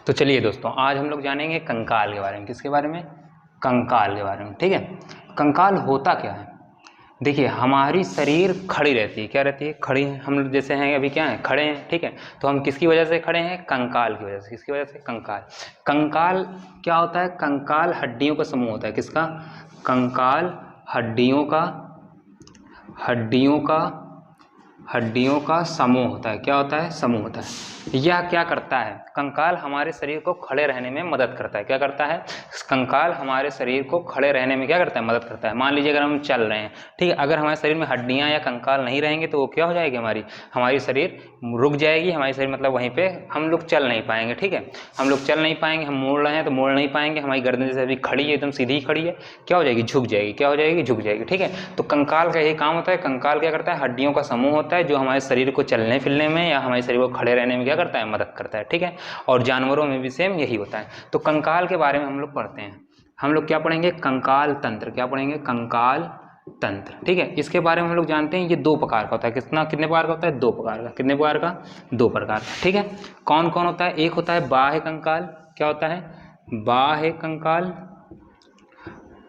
तो चलिए दोस्तों, आज हम लोग जानेंगे कंकाल के बारे में। किसके बारे में? कंकाल के बारे में। ठीक है, कंकाल होता क्या है? देखिए, हमारी शरीर खड़ी रहती है। क्या रहती है? खड़ी है। हम लोग जैसे हैं अभी क्या है, खड़े हैं। ठीक है, तो हम किसकी वजह से खड़े हैं? कंकाल की वजह से। किसकी वजह से? कंकाल। कंकाल क्या होता है? कंकाल हड्डियों का समूह होता है। किसका? कंकाल हड्डियों का समूह होता है। क्या होता है? समूह होता है। यह क्या करता है? कंकाल हमारे शरीर को खड़े रहने में मदद करता है। क्या करता है? कंकाल हमारे शरीर को खड़े रहने में क्या करता है? मदद करता है। मान लीजिए अगर हम चल रहे हैं, ठीक है, अगर हमारे शरीर में हड्डियां या कंकाल नहीं रहेंगे तो वो क्या हो जाएगी? हमारी शरीर रुक जाएगी। हमारी शरीर मतलब वहीं पे हम लोग चल नहीं पाएंगे। ठीक है, हम लोग चल नहीं पाएंगे। हम मोड़ रहे हैं तो मोड़ नहीं पाएंगे। हमारी गर्दन जैसे अभी खड़ी है, एकदम सीधी खड़ी है, क्या हो जाएगी? झुक जाएगी। क्या हो जाएगी? झुक जाएगी। ठीक है, तो कंकाल का यही काम होता है। कंकाल क्या करता है? हड्डियों का समूह होता है जो हमारे शरीर को चलने फिरने में या हमारे शरीर को खड़े रहने में क्या करता है? मदद करता है। ठीक है, और जानवरों में भी सेम यही होता है। तो कंकाल के बारे में हम लोग पढ़ते हैं। हम लोग क्या पढ़ेंगे? कंकाल तंत्र। क्या पढ़ेंगे? कंकाल तंत्र। ठीक है, इसके बारे में हम लोग जानते हैं ये दो प्रकार का होता है। कितने प्रकार का होता है? दो प्रकार का। कितने प्रकार का? दो प्रकार का। ठीक है, कौन कौन होता है? एक होता है बाह्य कंकाल। क्या होता है? बाह्य कंकाल।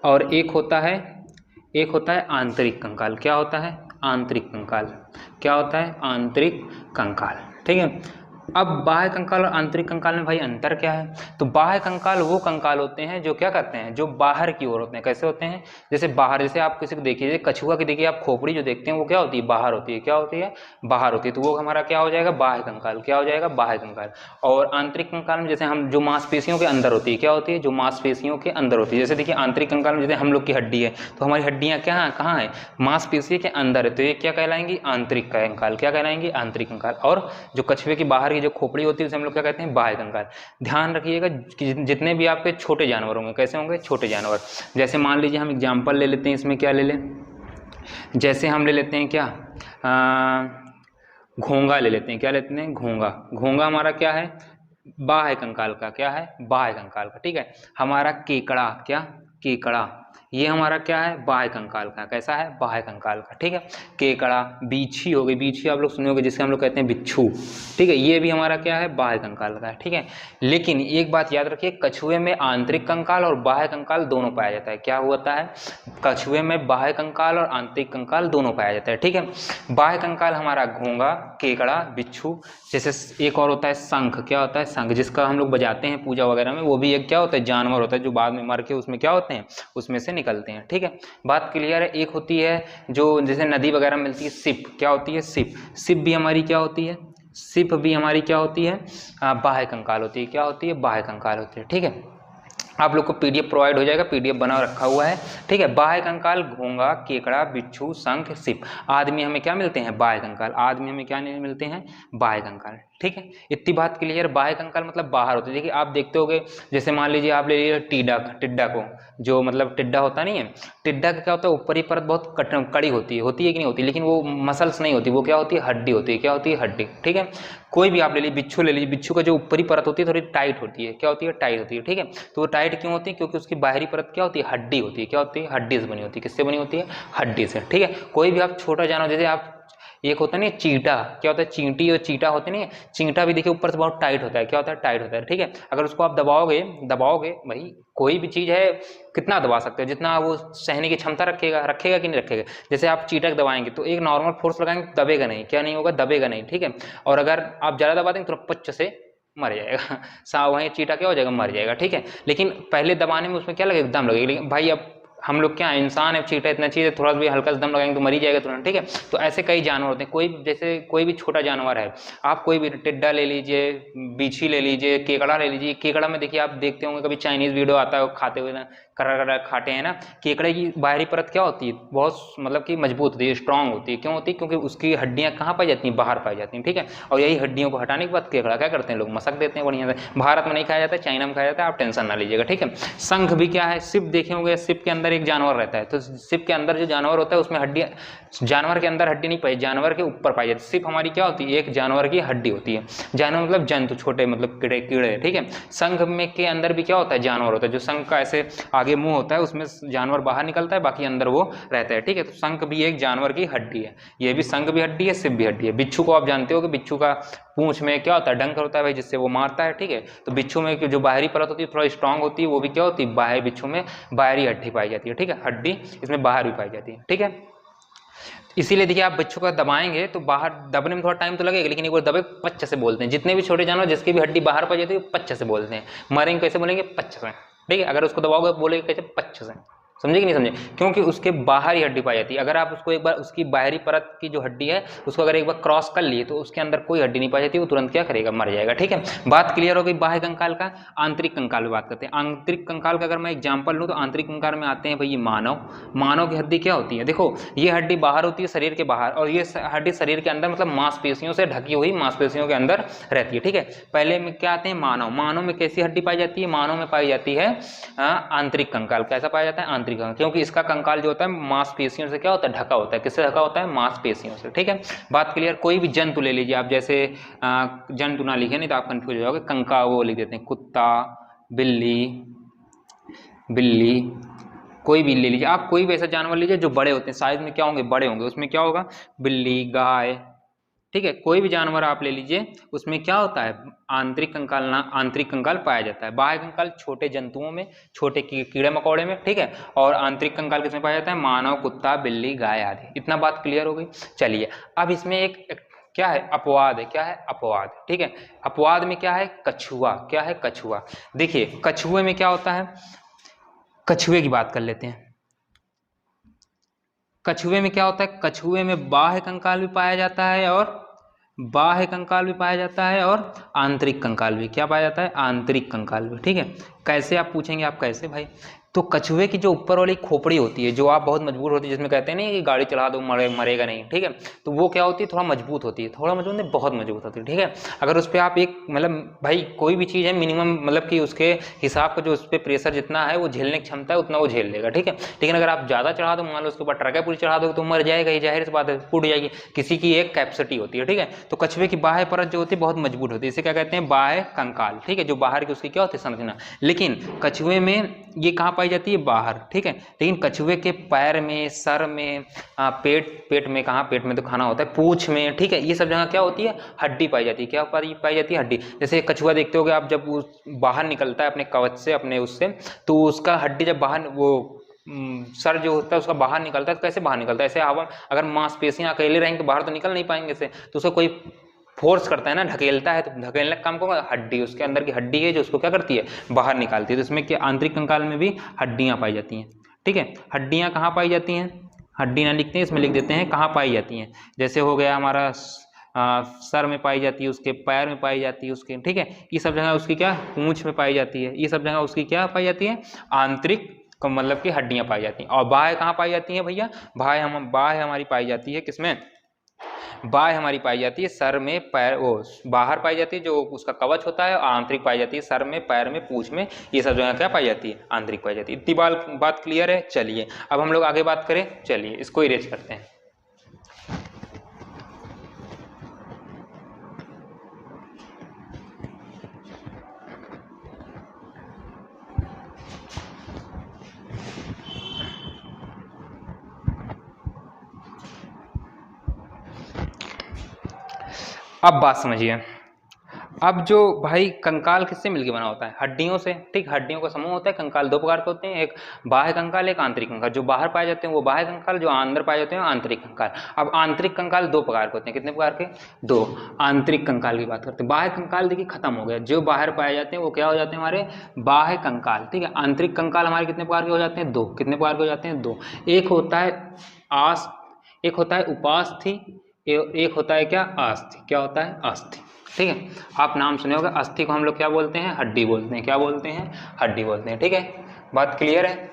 और एक होता है आंतरिक कंकाल। क्या होता है? आंतरिक कंकाल। क्या होता है? आंतरिक कंकाल। ठीक है, अब बाह्य कंकाल और आंतरिक कंकाल में भाई अंतर क्या है? तो बाह्य कंकाल वो कंकाल होते हैं जो क्या करते हैं? जो बाहर की ओर होते हैं। कैसे होते हैं? जैसे बाहर, जैसे आप किसी को देखिए, कछुआ की देखिए आप खोपड़ी जो देखते हैं वो क्या होती है? बाहर होती है। क्या होती है? बाहर होती है। तो वो हमारा क्या हो जाएगा? बाह्य कंकाल। क्या हो जाएगा? बाह्य कंकाल। और आंतरिक कंकाल में जैसे हम जो मांसपेशियों के अंदर होती है, क्या होती है? जो मांसपेशियों के अंदर होती है। जैसे देखिए आंतरिक कंकाल में जैसे हम लोग की हड्डी है, तो हमारी हड्डियां क्या कहाँ है? मांसपेशी के अंदर है, तो ये क्या कहलाएंगी? आंतरिक कंकाल। क्या कहलाएंगी? आंतरिक कंकाल। और जो कछुए की बाहर की जो खोपड़ी होती है उसे हम लोग क्या कहते हैं? बाह्य कंकाल। ध्यान रखिएगा कि जितने भी आपके छोटे जानवर होंगे, कैसे होंगे? छोटे जानवर। जैसे मान लीजिए हम एग्जाम्पल ले लेते हैं, इसमें क्या ले लें? जैसे हम ले लेते हैं क्या, घोंगा ले लेते हैं। क्या लेते हैं? घोंगा। घोंगा हमारा क्या है? बाह्य कंकाल का। क्या है? बाह्य कंकाल का। ठीक है, हमारा केकड़ा, क्या? केकड़ा, ये हमारा क्या है? बाह्य कंकाल का। कैसा है? बाह्य कंकाल का। ठीक है, केकड़ा। बीछी हो गई, बीछी आप लोग सुने होंगे जिसके हम लोग कहते हैं बिच्छू। ठीक है, ये भी हमारा क्या है? बाह्य कंकाल का है। ठीक है, लेकिन एक बात याद रखिए, कछुए में आंतरिक कंकाल और बाह्य कंकाल दोनों पाया जाता है। क्या होता है? कछुए में बाह्य कंकाल और आंतरिक कंकाल दोनों पाया जाता है। ठीक है, बाह्य कंकाल हमारा घोंगा, केकड़ा, बिच्छू। जैसे एक और होता है शंख। क्या होता है? शंख, जिसका हम लोग बजाते हैं पूजा वगैरह में। वो भी एक क्या होता है? जानवर होता है जो बाद में मर के उसमें क्या होते हैं? उसमें से निकलते हैं। ठीक है, बात क्लियर है? एक होती है जो जैसे नदी वगैरह में मिलती है, सिप। क्या होती है? सिप। सिप भी हमारी क्या होती है? सिप भी हमारी क्या होती है? बाह्य कंकाल होती है। क्या होती है? बाह्य कंकाल होती है। ठीक है, आप लोग को पीडीएफ प्रोवाइड हो जाएगा, पीडीएफ बना रखा हुआ है। ठीक है, बाह्य कंकाल घोंगा, केकड़ा, बिच्छू, शंख, सिप। आदमी हमें क्या मिलते हैं? बाह्य कंकाल। आदमी हमें क्या नहीं मिलते हैं? बाह्य कंकाल। ठीक है, इतनी बात क्लियर। बाह्य कंकाल मतलब बाहर होते हैं। देखिए आप देखते होगे, जैसे मान लीजिए आप ले लीजिए टिड्डा को, जो मतलब टिड्डा होता नहीं है, टिड्डा का क्या होता है? ऊपरी परत बहुत कड़ी होती है कि नहीं होती? लेकिन वो मसल्स नहीं होती, वो क्या होती है? हड्डी होती है। क्या होती है? हड्डी। ठीक है, कोई भी आप ले लीजिए, बिच्छू ले लीजिए, बिच्छू का जो ऊपरी परत होती है थोड़ी टाइट होती है। क्या होती है? टाइट होती है। ठीक है, तो वो टाइट क्यों होती है? क्योंकि उसकी बाहरी परत क्या होती है? हड्डी होती है। क्या होती है? हड्डी से बनी होती है। किससे बनी होती है? हड्डी से। ठीक है, कोई भी आप छोटा जानवर, जैसे आप एक होता है नहीं चींटा, क्या होता है? चींटी और चींटा होते नहीं, चींटा भी देखिए ऊपर से बहुत टाइट होता है। क्या होता है? टाइट होता है। ठीक है, अगर उसको आप दबाओगे भाई, कोई भी चीज है कितना दबा सकते हो? जितना वो सहने की क्षमता रखेगा कि नहीं रखेगा। जैसे आप चींटा दबाएंगे तो एक नॉर्मल फोर्स लगाएंगे, दबेगा नहीं। क्या नहीं होगा? दबेगा नहीं। ठीक है, और अगर आप ज्यादा दबा देंगे तो पच्च से मर जाएगा। वहीं चींटा क्या हो जाएगा? मर जाएगा। ठीक है, लेकिन पहले दबाने में उसमें क्या लगेगा? दम लगेगा। लेकिन भाई अब हम लोग क्या इंसान है, चींटा इतना चीज है, थोड़ा भी हल्का सा दम लगाएंगे तो मर ही जाएगा तुरंत। ठीक है, तो ऐसे कई जानवर होते हैं। जैसे कोई भी छोटा जानवर है, आप कोई भी टिड्डा ले लीजिए, बीछी ले लीजिए, केकड़ा ले लीजिए। केकड़ा में देखिए आप देखते होंगे कभी चाइनीज वीडियो आता है खाते हुए ना, करा खाते हैं ना। केकड़े की बाहरी परत क्या होती है? बहुत मतलब कि मजबूत होती है, स्ट्रांग होती है। क्यों होती है? क्योंकि उसकी हड्डियां कहाँ पाई जाती हैं? बाहर पाई जाती हैं। ठीक है, और यही हड्डियों को हटाने के बाद केकड़ा क्या करते हैं? लोग मसक देते हैं बढ़िया से। भारत में नहीं खाया जाता है, चाइना में खाया जाता है, आप टेंशन ना लीजिएगा। ठीक है, शंख भी क्या है? सिप देखे होंगे, सिप के अंदर एक जानवर रहता है। तो सिप के अंदर जो जानवर होता है उसमें हड्डियां, जानवर के अंदर हड्डी नहीं पाई, जानवर के ऊपर पाई जाती है। सिप हमारी क्या होती है? एक जानवर की हड्डी होती है। जानवर मतलब जंतु, छोटे मतलब कीड़े। ठीक है, शंख में के अंदर भी क्या होता है? जानवर होता है। जो शंख का ऐसे आगे आगे मुंह होता है, उसमें जानवर बाहर निकलता है, बाकी अंदर वो रहता है, ठीक है। तो शंख भी एक जानवर की हड्डी है, ये भी शंख भी हड्डी है, सिर भी हड्डी है। बिच्छू को आप जानते हो कि बिच्छू का पूंछ में क्या होता है, डंक होता है भाई, जिससे वो मारता है, ठीक है। तो बिच्छू में जो बाहरी परत होती है थोड़ा स्ट्रांग होती है, वो भी क्या होती है, बाहरी बिच्छू में बाहरी हड्डी पाई जाती है, ठीक है। हड्डी इसमें बाहर भी पाई जाती है, ठीक है। इसीलिए देखिए आप बिच्छू का दबाएंगे तो बाहर दबने में थोड़ा टाइम तो लगेगा, लेकिन एक बार दबे पच्च से बोलते हैं। जितने भी छोटे जानवर जिसकी भी हड्डी बाहर पाई जाती है पच्च से बोलते हैं। मरेंगे कैसे बोलेंगे, पच्च से, ठीक है। अगर उसको दबाओगे बोलेंगे कैसे, पच्च से, समझे कि नहीं समझे, क्योंकि उसके बाहर ही हड्डी पाई जाती है। अगर आप उसको एक बार उसकी बाहरी परत की जो हड्डी है उसको अगर एक बार क्रॉस कर लिए तो उसके अंदर कोई हड्डी नहीं पाई जाती, वो तुरंत क्या करेगा, मर जाएगा, ठीक है। बात क्लियर हो गई बाह्य कंकाल का। आंतरिक कंकाल की बात करते हैं। आंतरिक कंकाल का अगर मैं एग्जाम्पल लूँ तो आंतरिक कंकाल में आते हैं भाई मानव की हड्डी क्या होती है, देखो ये हड्डी बाहर होती है शरीर के बाहर, और ये हड्डी शरीर के अंदर मतलब मांसपेशियों से ढकी हुई मांसपेशियों के अंदर रहती है, ठीक है। पहले में क्या आते हैं मानव में कैसी हड्डी पाई जाती है, मानव में पाई जाती है आंतरिक कंकाल। कैसा पाया जाता है, आंतरिक कंकाल, क्योंकि इसका कंकाल जो होता है मांसपेशियों से क्या होता है, ढका होता है। किससे ढका होता है, मांसपेशियों से, ठीक है। बात क्लियर। कोई भी जंतु ले लीजिए आप, जैसे जंतु ना लिखे नहीं तो आप कंफ्यूज हो जाओगे, कंका वो लिख देते हैं, कुत्ता, बिल्ली, कोई भी ले लीजिए आप, कोई भी ऐसा जानवर लीजिए जो बड़े होते हैं, साइज में क्या होंगे, बड़े होंगे। उसमें क्या होगा, बिल्ली, गाय, ठीक है। कोई भी जानवर आप ले लीजिए, उसमें क्या होता है, आंतरिक कंकाल पाया जाता है। बाह्य कंकाल छोटे जंतुओं में, छोटे कीड़े मकोड़े में, ठीक है। और आंतरिक कंकाल किसमें पाया जाता है, मानव, कुत्ता, बिल्ली, गाय आदि। इतना बात क्लियर हो गई। चलिए अब इसमें एक क्या है, अपवाद है। क्या है, अपवाद, ठीक है। अपवाद में क्या है, कछुआ। क्या है, कछुआ। देखिए कछुए में क्या होता है, कछुए की बात कर लेते हैं। कछुए में क्या होता है, कछुए में बाह्य कंकाल भी पाया जाता है और बाह्य कंकाल भी पाया जाता है और आंतरिक कंकाल भी। क्या पाया जाता है, आंतरिक कंकाल भी, ठीक है। कैसे, आप पूछेंगे आप कैसे भाई, तो कछुए की जो ऊपर वाली खोपड़ी होती है, जो आप बहुत मजबूत होती है, जिसमें कहते हैं नहीं कि गाड़ी चला दो मरेगा नहीं, ठीक है। तो वो क्या होती है, थोड़ा मजबूत होती है, थोड़ा मजबूत नहीं, बहुत मजबूत होती है, ठीक है। अगर उस पर आप एक मतलब भाई कोई भी चीज़ है मिनिमम मतलब कि उसके हिसाब का जो उस पर प्रेशर जितना है वो झेलने की क्षमता है उतना वो झेल लेगा, ठीक है। लेकिन अगर आप ज़्यादा चढ़ा दो, मान लो उसके ऊपर ट्रक पूरी चढ़ा दो तो मर जाएगा, ये जाहिर सी बात है, फूट जाएगी। किसी की एक कैपेसिटी होती है, ठीक है। तो कछुए की बाह्य परत जो होती है बहुत मजबूत होती है, इसे क्या कहते हैं, बाह्य कंकाल, ठीक है। जो बाहर की उसकी क्या होती है, संरचना। लेकिन कछुए में ये कहाँ पाई जाती है, बाहर, ठीक है। लेकिन कछुए के पैर में, सर में, पेट में, कहाँ पेट में तो खाना होता है, पूंछ में, ठीक है। ये सब जगह क्या होती है, हड्डी पाई जाती है। क्या पाई जाती है, हड्डी। जैसे कछुआ देखते होगे आप, जब वो बाहर निकलता है अपने कवच से, अपने उससे, तो उसका हड्डी जब बाहर वो सर जो होता है उसका बाहर निकलता है, तो कैसे बाहर निकलता है, ऐसे हवा, अगर मांसपेशियां अकेले रहेंगे तो बाहर तो निकल नहीं पाएंगे से, तो उसको कोई फोर्स करता है ना, ढकेलता है, तो ढकेलने का काम कौन, हड्डी, उसके अंदर की हड्डी है जो उसको क्या करती है, बाहर निकालती है। तो इसमें क्या, आंतरिक कंकाल में भी हड्डियां पाई जाती हैं, ठीक है। हड्डियां कहाँ पाई जाती हैं, हड्डी ना लिखते हैं, इसमें लिख देते हैं कहाँ पाई जाती हैं। जैसे हो गया हमारा सर में पाई जाती है, उसके पैर में पाई जाती है उसके, ठीक है। ये सब जगह उसकी क्या, पूंछ में पाई जाती है। ये सब जगह उसकी क्या पाई जाती है, आंतरिक मतलब की हड्डियां पाई जाती हैं। और बाह्य कहाँ पाई जाती है भैया, बाह्य हमारी पाई जाती है किसमें, बाह्य हमारी पाई जाती है सर में, पैर, वो बाहर पाई जाती है जो उसका कवच होता है, और आंतरिक पाई जाती है सर में, पैर में, पूंछ में। ये सब जगह क्या पाई जाती है, आंतरिक पाई जाती है। इतनी बात क्लियर है। चलिए अब हम लोग आगे बात करें, चलिए इसको इरेज करते हैं। अब बात समझिए। अब जो भाई कंकाल किससे मिलकर बना होता है, हड्डियों से, ठीक। हड्डियों का समूह होता है। कंकाल दो प्रकार के होते हैं, एक बाह्य कंकाल, एक आंतरिक कंकाल। जो बाहर पाए जाते हैं वो बाह्य कंकाल, जो अंदर पाए जाते हैं आंतरिक कंकाल। अब आंतरिक कंकाल दो प्रकार के होते हैं, कितने प्रकार के, दो। आंतरिक कंकाल की बात करते हैं। बाह्य कंकाल देखिए खत्म हो गया, जो बाहर पाए जाते हैं वो क्या हो जाते हैं, हमारे बाह्य कंकाल, ठीक है। आंतरिक कंकाल हमारे कितने प्रकार के हो जाते हैं, दो। कितने प्रकार के हो जाते हैं, दो। एक होता है उपास्थि, एक होता है क्या, अस्थि। क्या होता है, अस्थि, ठीक है। आप नाम सुने होगा, अस्थि को हम लोग क्या बोलते हैं, हड्डी बोलते हैं। क्या बोलते हैं, हड्डी बोलते हैं, ठीक है। बात क्लियर है।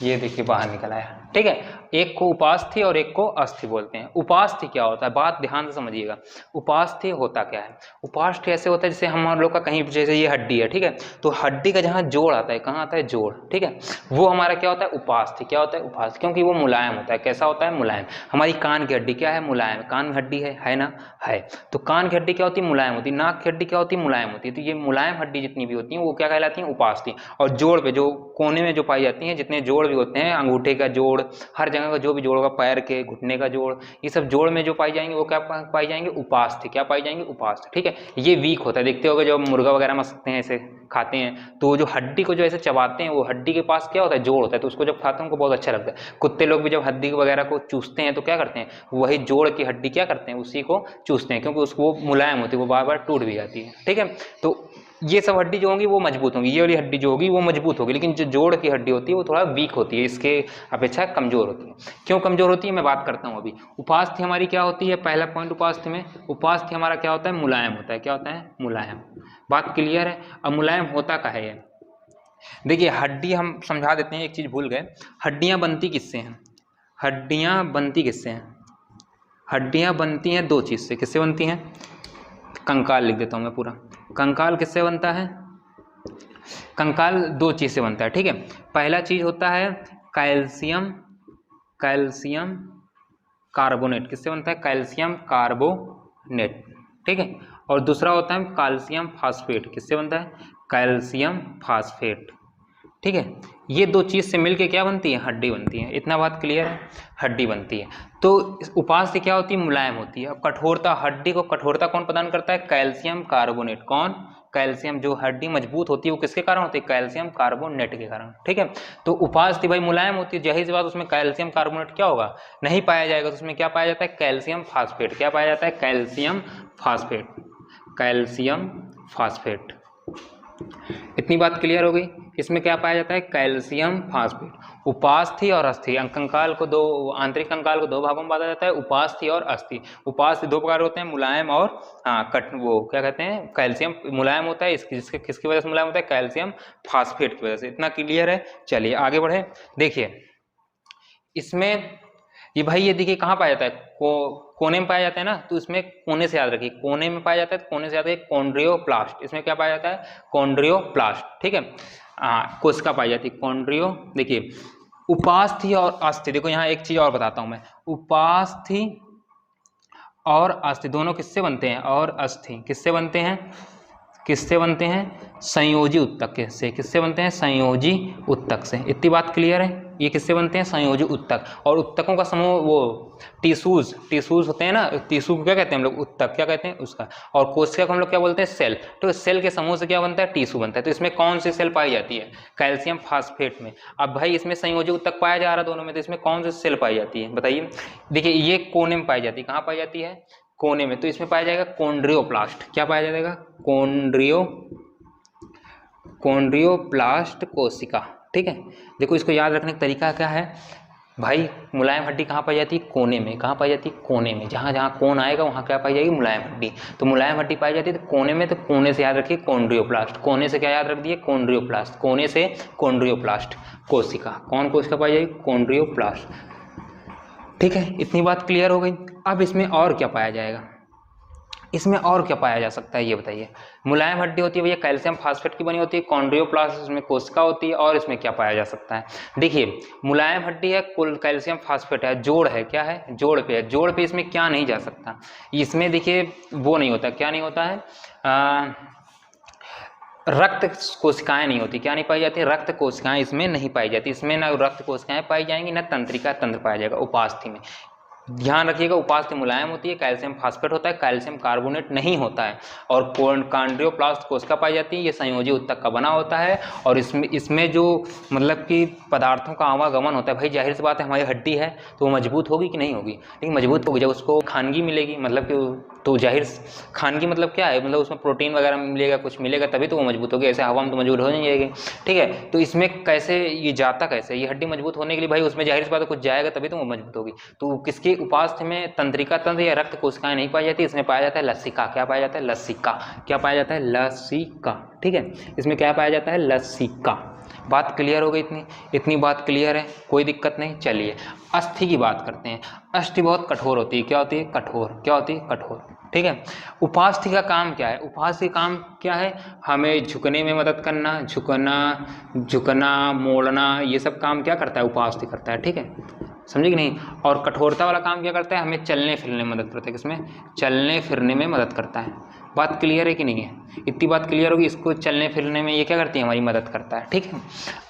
ये देखिए बाहर निकल आया, ठीक है। एक को उपास्थि और एक को अस्थि बोलते हैं। उपास्थि क्या होता है, बात ध्यान से समझिएगा। उपास्थि होता क्या है, उपास्थि ऐसे होता है जैसे हम लोग का कहीं, जैसे ये हड्डी है, ठीक है, तो हड्डी का जहाँ जोड़ आता है, कहाँ आता है, जोड़, ठीक है, वो हमारा क्या होता है, उपास्थि। क्या होता है, उपास्थि, क्योंकि वो मुलायम होता है। कैसा होता है, मुलायम। हमारी कान की हड्डी क्या है, मुलायम। कान की हड्डी है ना, है। तो कान की हड्डी क्या होती है, मुलायम होती है। नाक की हड्डी क्या होती है, मुलायम होती है। तो ये मुलायम हड्डी जितनी भी होती हैं वो क्या कहलाती हैं, उपास्थि। और जोड़ पे, जो कोने में जो पाई जाती हैं, जितने जोड़ भी होते हैं, अंगूठे का जोड़, हर जगह का जो भी जोड़ होगा, पैर के, घुटने का जोड़, ये सब जोड़ में जो पाई जाएंगे वो क्या पाई जाएंगे, उपास्थि। क्या पाई जाएंगे, उपास्थि, ठीक है। ये वीक होता है, देखते होगे जब मुर्गा वगैरह में सकते हैं ऐसे खाते हैं, तो जो हड्डी को जो ऐसे चबाते हैं, वो हड्डी के पास क्या होता है, जोड़ होता है, तो उसको जब खाते हैं उनको बहुत अच्छा लगता है। कुत्ते लोग भी जब हड्डी वगैरह को चूसते हैं तो क्या करते हैं, वही जोड़ की हड्डी क्या करते हैं, उसी को चूसते हैं, क्योंकि उसको मुलायम होती है, वो बार बार टूट भी जाती है, ठीक है। तो ये सब हड्डी जो होंगी वो मजबूत होंगी, ये वाली हड्डी जो होगी वो मजबूत होगी, लेकिन जो जोड़ की हड्डी होती है वो थोड़ा वीक होती है, इसके अपेक्षा कमजोर होती है। क्यों कमजोर होती है, मैं बात करता हूँ अभी। उपास्थि हमारी क्या होती है, पहला पॉइंट उपास्थि में, उपास्थि हमारा क्या होता है, मुलायम होता है। क्या होता है, मुलायम। बात क्लियर है। अब मुलायम होता क्या है ये, देखिए हड्डी हम समझा देते हैं, एक चीज भूल गए, हड्डियां बनती किससे हैं, हड्डियां बनती किससे हैं, हड्डियां बनती हैं दो चीज से। किससे बनती हैं, कंकाल लिख देता हूं मैं पूरा। कंकाल किससे बनता है, कंकाल दो चीज से बनता है, ठीक है। पहला चीज होता है कैल्शियम, कैल्शियम कार्बोनेट। किससे बनता है, कैल्शियम कार्बोनेट, ठीक है। और दूसरा होता है कैल्शियम फास्फेट। किससे बनता है, कैल्शियम फास्फेट, ठीक है। ये दो चीज से मिलके क्या बनती है, हड्डी बनती है। इतना बात क्लियर है, हड्डी बनती है। तो उपास्थि क्या होती है, मुलायम होती है। अब कठोरता, हड्डी को कठोरता कौन प्रदान करता है, कैल्शियम कार्बोनेट। कौन, कैल्शियम। जो हड्डी मजबूत होती है वो किसके कारण होती है, कैल्शियम कार्बोनेट के कारण, ठीक है। तो उपास्थि भाई मुलायम होती है, जाहिर सी बात उसमें कैल्शियम कार्बोनेट क्या होगा, नहीं पाया जाएगा, तो उसमें क्या पाया जाता है, कैल्शियम फास्फेट। क्या पाया जाता है, कैल्शियम फास्फेट, कैल्शियम फास्फेट। इतनी बात क्लियर हो गई। इसमें क्या पाया जाता है, कैल्शियम फास्फेट। उपास्थि और अस्थि, कंकाल को दो, आंतरिक कंकाल को दो भागों में बांटा जाता है, उपास्थि और अस्थि। उपास्थि दो प्रकार होते हैं, मुलायम और वो क्या कहते हैं, कैल्शियम मुलायम होता है, इसकी किसकी वजह से मुलायम होता है, कैल्शियम फास्फेट की वजह से। इतना क्लियर है। चलिए आगे बढ़े। देखिए इसमें ये भाई, ये देखिए कहाँ पाया जाता है, कोने में पाया जाता है ना, तो इसमें कोने से याद रखिए, कोने में पाया जाता है, कोने से याद है कॉन्ड्रियोप्लास्ट। इसमें क्या पाया जाता है, कॉन्ड्रियोप्लास्ट, ठीक है। कोशिका पाई जाती है, कॉन्ड्रियो। देखिए उपास्थि और अस्थि, देखो यहाँ एक चीज और बताता हूं मैं, उपास्थि और अस्थि दोनों किससे बनते हैं, और अस्थि किससे बनते हैं, किससे बनते हैं, संयोजी उत्तक से। किससे बनते हैं, संयोजी उत्तक से। इतनी बात क्लियर है। ये किससे बनते हैं, संयोजी उत्तक। और उत्तकों का समूह, वो टिश्यूज होते हैं ना, टिश्यू को क्या कहते हैं हम लोग, उत्तक। क्या कहते हैं उसका। और कोशिका को हम लोग क्या बोलते हैं, सेल। तो सेल के समूह से क्या बनता है, टिश्यू बनता है। तो इसमें कौन सी सेल पाई जाती है, कैल्शियम फास्फेट में। अब भाई इसमें संयोजी उत्तक पाया जा रहा है दोनों में, तो इसमें कौन सी सेल पाई जाती है, बताइए। देखिए ये कोने में पाई जाती है, कहाँ पाई जाती है, कोने में। तो इसमें पाया जाएगा कॉन्ड्रियोप्लास्ट। क्या पाया जाएगा, कॉन्ड्रियोप्लास्ट कोशिका, ठीक है। देखो इसको याद रखने का तरीका क्या है भाई, मुलायम हड्डी कहाँ पाई जाती है, कोने में। कहाँ पाई जाती है, कोने में। जहाँ जहाँ कोन आएगा वहाँ क्या पाई जाएगी, मुलायम हड्डी। तो मुलायम हड्डी पाई जाती है तो कोने में, तो कोने से याद रखिए कॉन्ड्रियोप्लास्ट। कोने से क्या याद रख दिए, कॉन्ड्रियोप्लास्ट। कोने से कॉन्ड्रियोप्लास्ट कोशिका। कौन कोशिका पाई जाएगी, कॉन्ड्रियोप्लास्ट, ठीक है। इतनी बात क्लियर हो गई। अब इसमें और क्या पाया जाएगा, इसमें और क्या पाया जा सकता है ये बताइए। मुलायम हड्डी होती है भैया, कैल्शियम फास्फेट की बनी होती है, कॉन्ड्रियोप्लास्ट इसमें कोशिका होती है, और इसमें क्या पाया जा सकता है। देखिए मुलायम हड्डी है, कुल कैल्शियम फास्फेट है, जोड़ है, क्या है, जोड़ पे है। जोड़ पे इसमें क्या नहीं जा सकता, इसमें देखिए वो नहीं होता, क्या नहीं होता है, रक्त कोशिकाएं नहीं होती। क्या नहीं पाई जाती, रक्त कोशिकाएं इसमें नहीं पाई जाती। इसमें ना रक्त कोशिकाएं पाई जाएंगी, ना तंत्रिका तंत्र पाया जाएगा उपास्थि में। ध्यान रखिएगा, उपास्थि मुलायम होती है, कैल्शियम फास्फेट होता है, कैल्शियम कार्बोनेट नहीं होता है। और कॉन्ड्रियोप्लास्ट कोशिका पाई जाती है, ये संयोजी उत्तक का बना होता है। और इसमें जो मतलब कि पदार्थों का आवागमन होता है, भाई जाहिर सी बात है हमारी हड्डी है तो वो मजबूत होगी कि नहीं होगी, लेकिन मजबूत होगी जब उसको खानगी मिलेगी, मतलब कि तो जाहिर खानगी मतलब क्या है, मतलब उसमें प्रोटीन वगैरह मिलेगा, कुछ मिलेगा, तभी तो वो मजबूत होगी। ऐसे हवा में तो मजबूत हो नहीं जाएगी, ठीक है। तो इसमें कैसे ये जाता, कैसे ये हड्डी मजबूत होने के लिए भाई उसमें जाहिर सी बात है कुछ जाएगा तभी तो वो मजबूत होगी। तो किसके उपास्थि में तंत्रिका तंत्र या रक्त कोशिकाएं नहीं पाई जाती, इसमें पाया जाता है लसिका। क्या पाया जाता है, लसिका। क्या पाया जाता है, लसिका, ठीक है। इसमें क्या पाया जाता है, लसिका। बात क्लियर हो गई? इतनी बात क्लियर है, कोई दिक्कत नहीं। चलिए अस्थि की बात करते हैं। अस्थि बहुत कठोर होती है। क्या होती है? कठोर। क्या होती है? कठोर। ठीक है। उपास्थि का काम क्या है? उपास्थि का काम क्या है? हमें झुकने में मदद करना, झुकना मोड़ना, ये सब काम क्या करता है? उपास्थि करता है। ठीक है, समझे कि नहीं? और कठोरता वाला काम क्या करता है? हमें चलने फिरने में मदद करता है। किसमें? चलने फिरने में मदद करता है। बात क्लियर है कि नहीं है? इतनी बात क्लियर होगी, इसको चलने फिरने में ये क्या करती है? हमारी मदद करता है। ठीक है।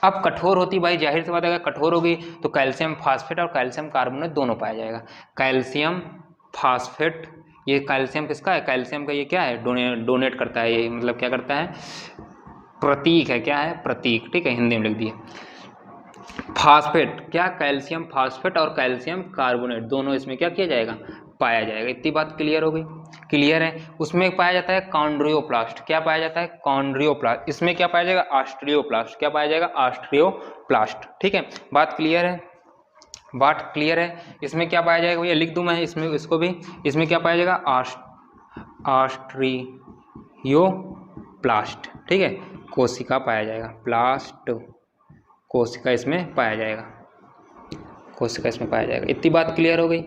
अब कठोर होती भाई, जाहिर सी बात है, अगर कठोर होगी तो कैल्शियम फास्फेट और कैल्शियम कार्बोनेट दोनों पाया जाएगा। कैल्शियम फास्फेट, ये कैल्शियम किसका है? कैल्शियम का ये क्या है? डोनेट करता है। ये मतलब क्या करता है? प्रतीक है। क्या है? प्रतीक। ठीक है, हिंदी में लिख दिए। फास्फेट क्या? कैल्शियम फास्फेट और कैल्शियम कार्बोनेट दोनों इसमें क्या किया जाएगा? पाया जाएगा। इतनी बात क्लियर हो गई? क्लियर है। उसमें पाया जाता है कॉन्ड्रियोप्लास्ट। क्या पाया जाता है? कॉन्ड्रियोप्लास्ट। इसमें क्या पाया जाएगा? ऑस्ट्रियोप्लास्ट। क्या पाया जाएगा? ऑस्ट्रियोप्लास्ट। ठीक है, बात क्लियर है? बात क्लियर है। इसमें क्या पाया जाएगा भैया? लिख दूं मैं इसमें, इसको भी। इसमें क्या पाया जाएगा? ऑस्ट्रियोप्लास्ट। ठीक है, कोशिका पाया जाएगा। प्लास्ट कोशिका इसमें पाया जाएगा। कोशिका इसमें पाया जाएगा। इतनी बात क्लियर हो गई?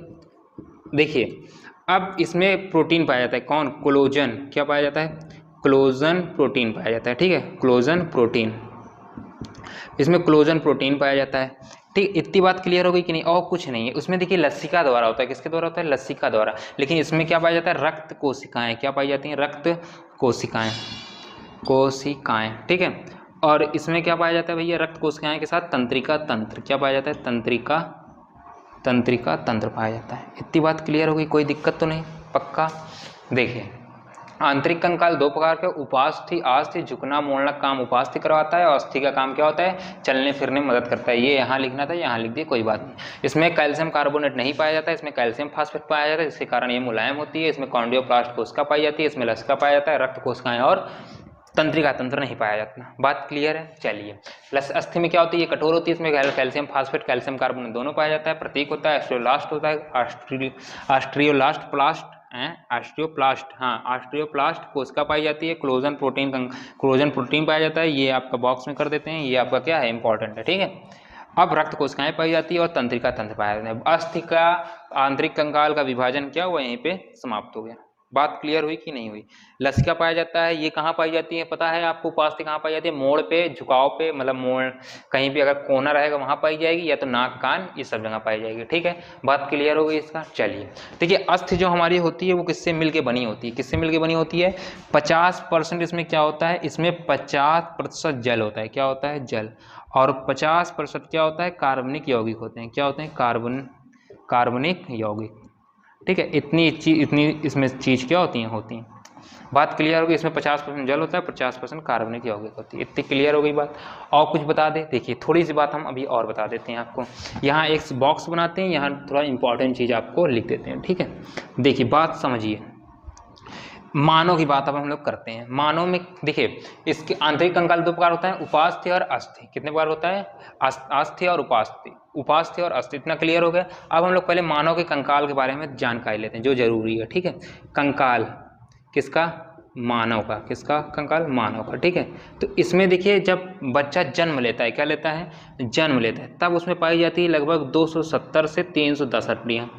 देखिए अब इसमें प्रोटीन पाया जाता है। कौन? कोलोजन। क्या पाया जाता है? कोलोजन प्रोटीन पाया जाता है। ठीक है, कोलोजन प्रोटीन। इसमें कोलोजन प्रोटीन पाया जाता है। ठीक, इतनी बात क्लियर हो गई कि नहीं? और कुछ नहीं है उसमें। देखिए लसिका द्वारा होता है। किसके द्वारा होता है? लसिका द्वारा। लेकिन इसमें क्या पाया जाता है? रक्त कोशिकाएं। क्या पाई जाती हैं? रक्त कोशिकाएं। कोशिकाएं। ठीक है, और इसमें क्या पाया जाता है भैया? रक्त कोशिकाएं के साथ तंत्रिका तंत्र। क्या पाया जाता है? तंत्रिका तंत्र पाया जाता है। इतनी बात क्लियर हो गई? कोई दिक्कत तो नहीं? पक्का? देखिए आंतरिक कंकाल दो प्रकार के, उपास्थि आस्थि। झुकना मोड़ना काम उपास्थि करवाता है और अस्थि का काम क्या होता है? चलने फिरने में मदद करता है। ये यहाँ लिखना था, यहाँ लिख दिए, कोई बात नहीं। इसमें कैल्शियम कार्बोनेट नहीं पाया जाता है, इसमें कैल्शियम फास्फेट पाया जाता है, जिसके कारण ये मुलायम होती है। इसमें कॉन्ड्रियोप्लास्ट कोशिका पाई जाती है, इसमें लसिका पाया जाता है, रक्त कोशिकाएं और तंत्रिका तंत्र नहीं पाया जाता। बात क्लियर है? चलिए अस्थि में क्या होती है? ये कठोर होती है, इसमें कैल्शियम फास्फेट कैल्शियम कार्बोनेट दोनों पाया जाता है। प्रतीक होता है ऑस्ट्रियोलास्ट होता है, ऑस्ट्रियोलास्ट प्लास्ट ऑस्ट्रियोप्लास्ट। हाँ, ऑस्ट्रियोप्लास्ट कोशिका पाई जाती है। कोलोजन प्रोटीन पाया जाता है। ये आपका बॉक्स में कर देते हैं, ये आपका क्या है? इंपॉर्टेंट है। ठीक है, अब रक्त कोशिकाएं पाई जाती है और तंत्रिका तंत्र पाया जाता है। अस्थि का आंतरिक कंकाल का विभाजन क्या हुआ? यहीं पे समाप्त हो गया। बात क्लियर हुई कि नहीं हुई? लसिका पाया जाता है। ये कहाँ पाई जाती है पता है आपको? उपास्थि कहाँ पाई जाती है? मोड़ पे, झुकाव पे, मतलब मोड़ कहीं भी अगर कोना रहेगा वहां पाई जाएगी, या तो नाक कान ये सब जगह पाई जाएगी। ठीक है, बात क्लियर हो गई इसका? चलिए देखिए अस्थि जो हमारी होती है वो किससे मिलके बनी होती है? किससे मिलके बनी होती है? 50% इसमें क्या होता है? इसमें 50% जल होता है। क्या होता है? जल। और 50% क्या होता है? कार्बनिक यौगिक होते हैं। क्या होते हैं? कार्बनिक यौगिक। ठीक है, इतनी इसमें चीज़ क्या होती हैं? बात क्लियर होगी? इसमें 50% जल होता है, 50% कार्बनिक यौगिक होती है। इतनी क्लियर हो गई बात? और कुछ बता दें? देखिए थोड़ी सी बात हम अभी और बता देते हैं आपको। यहाँ एक बॉक्स बनाते हैं, यहाँ थोड़ा इंपॉर्टेंट चीज़ आपको लिख देते हैं। ठीक है, देखिए बात समझिए। मानव की बात अब हम लोग करते हैं। मानव में देखिए इसके आंतरिक कंकाल दो प्रकार होता है, उपास्थि और अस्थि। कितने प्रकार होता है? अस्थि और उपास्थि और अस्थि। इतना क्लियर हो गया? अब हम लोग पहले मानव के कंकाल के बारे में जानकारी लेते हैं, जो जरूरी है। ठीक है, कंकाल किसका? मानव का। किसका? कंकाल मानव का। ठीक है, तो इसमें देखिए जब बच्चा जन्म लेता है, क्या लेता है? जन्म लेता है, तब उसमें पाई जाती है लगभग 270 से 310 हड्डियाँ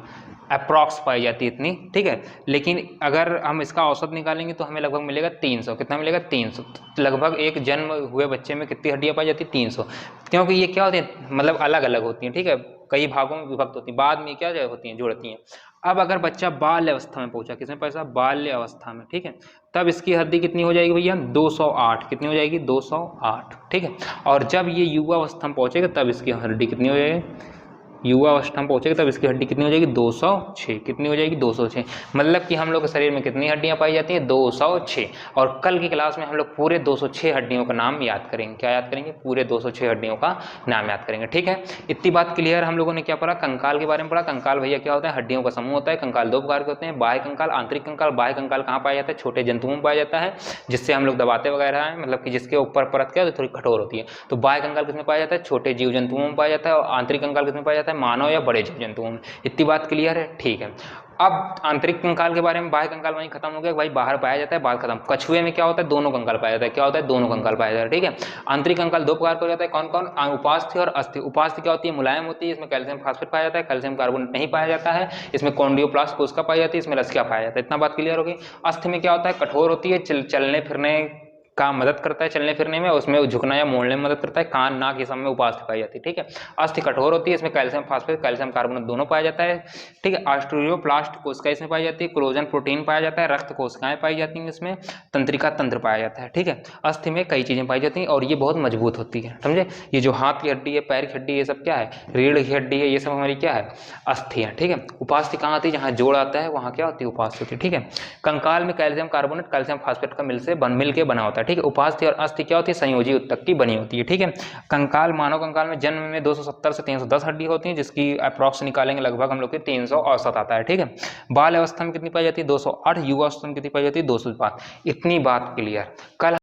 अप्रॉक्स पाई जाती है इतनी। ठीक है, लेकिन अगर हम इसका औसत निकालेंगे तो हमें लगभग मिलेगा 300। कितना मिलेगा? 300। लगभग एक जन्म हुए बच्चे में कितनी हड्डियाँ पाई जाती है? 300। क्योंकि ये क्या होती है? मतलब अलग अलग होती हैं। ठीक है, कई भागों में विभक्त होती हैं, बाद में क्या होती हैं? जुड़ती हैं। अब अगर बच्चा बाल्य अवस्था में पहुंचा, किसमें पैसा? बाल्य अवस्था में। ठीक है, तब इसकी हड्डी कितनी हो जाएगी भैया? 208। कितनी हो जाएगी? 208। ठीक है, और जब ये युवा अवस्था में पहुंचेगा तब इसकी हड्डी कितनी हो जाएगी? युवा अवस्था में पहुंचेगा तब इसकी हड्डी कितनी हो जाएगी? 206। कितनी हो जाएगी? 206। मतलब कि हम लोग के शरीर में कितनी हड्डियां पाई जाती हैं? 206। और कल की क्लास में हम लोग पूरे 206 हड्डियों का नाम याद करेंगे। क्या याद करेंगे? पूरे 206 हड्डियों का नाम याद करेंगे। ठीक है, इतनी बात क्लियर? हम लोगों ने क्या पढ़ा? कंकाल के बारे में पढ़ा। कंकाल भैया क्या होता है? हड्डियों का समूह होता है। कंकाल दो प्रकार के होते हैं, बाह्य कंकाल, आंतरिक कंकाल। बाह्य कंकाल कहाँ पाया जाता है? छोटे जंतुओं में पाया जाता है, जिससे हम लोग दबाते वगैरह हैं, मतलब कि जिसके ऊपर परत क्या थोड़ी कठोर होती है। तो बाह्य कंकाल किसमें पाया जाता है? छोटे जीव जंतुओं में पाया जाता है। और आंतरिक कंकाल किसमें पाया जाता है? मानव या बड़े जीव जंतुओं में। इतनी बात क्लियर है, ठीक है। अब आंतरिक कंकाल के बारे में, बाह्य कंकाल वहीं खत्म हो गया भाई, बाहर पाया जाता है, बात खत्म। कछुए में क्या होता है, दोनों कंकाल पाया जाता है, क्या होता है, दोनों कंकाल पाया जाता है, ठीक है। आंतरिक कंकाल दो प्रकार का हो जाता है, कौन कौन, उपास्थि और अस्थि। उपास्थि क्या होती है, मुलायम होती है, इसमें कैल्शियम फास्फेट पाया जाता है, कैल्शियम कार्बोनेट नहीं पाया जाता है, इसमें कॉन्डियोप्लास्ट कोशिका पाई जाती है, इसमें रसिका पाया जाता है। इतना बात क्लियर होगी। अस्थि में क्या होता है, कठोर होती है, चलने फिरने का मदद करता है, चलने फिरने में, उसमें झुकना या मोड़ने में मदद करता है, कान नाक ये सब में उपास्थि पाई जाती है, ठीक है। अस्थि कठोर होती है, इसमें कैल्शियम फास्फेट कैल्शियम कार्बोनेट दोनों पाया जाता है, ठीक है। ऑस्ट्रियोप्लास्ट कोशिका इसमें पाई जाती है, कोलेजन प्रोटीन पाया जाता है, रक्त कोशिकाएं पाई जाती हैं, इसमें तंत्रिका तंत्र पाया जाता है, ठीक है। अस्थि में कई चीजें पाई जाती हैं और ये बहुत मजबूत होती है, समझे। ये जो हाथ की हड्डी है, पैर की हड्डी, ये सब क्या है, रीढ़ की हड्डी है, ये सब हमारी क्या है, अस्थि है, ठीक है। उपास्थि कहाँ आती है, जहाँ जोड़ आता है वहाँ क्या होती है, उपास्थि होती है, ठीक है। कंकाल में कैल्शियम कार्बोनेट कैल्शियम फास्फेट का मिल के बना होता है, ठीक है। उपास्थि और अस्थि क्या होती है, संयोजी उत्तक की बनी होती है, ठीक है। कंकाल, मानव कंकाल में जन्म में 270 से 310 हड्डी होती है, जिसकी अप्रॉक्स निकालेंगे लगभग हम लोग के 300 औसत आता है, ठीक है। बाल अवस्था में कितनी पाई जाती है, 208। युवा अवस्था में कितनी पाई जाती है, 205। इतनी बात क्लियर। कल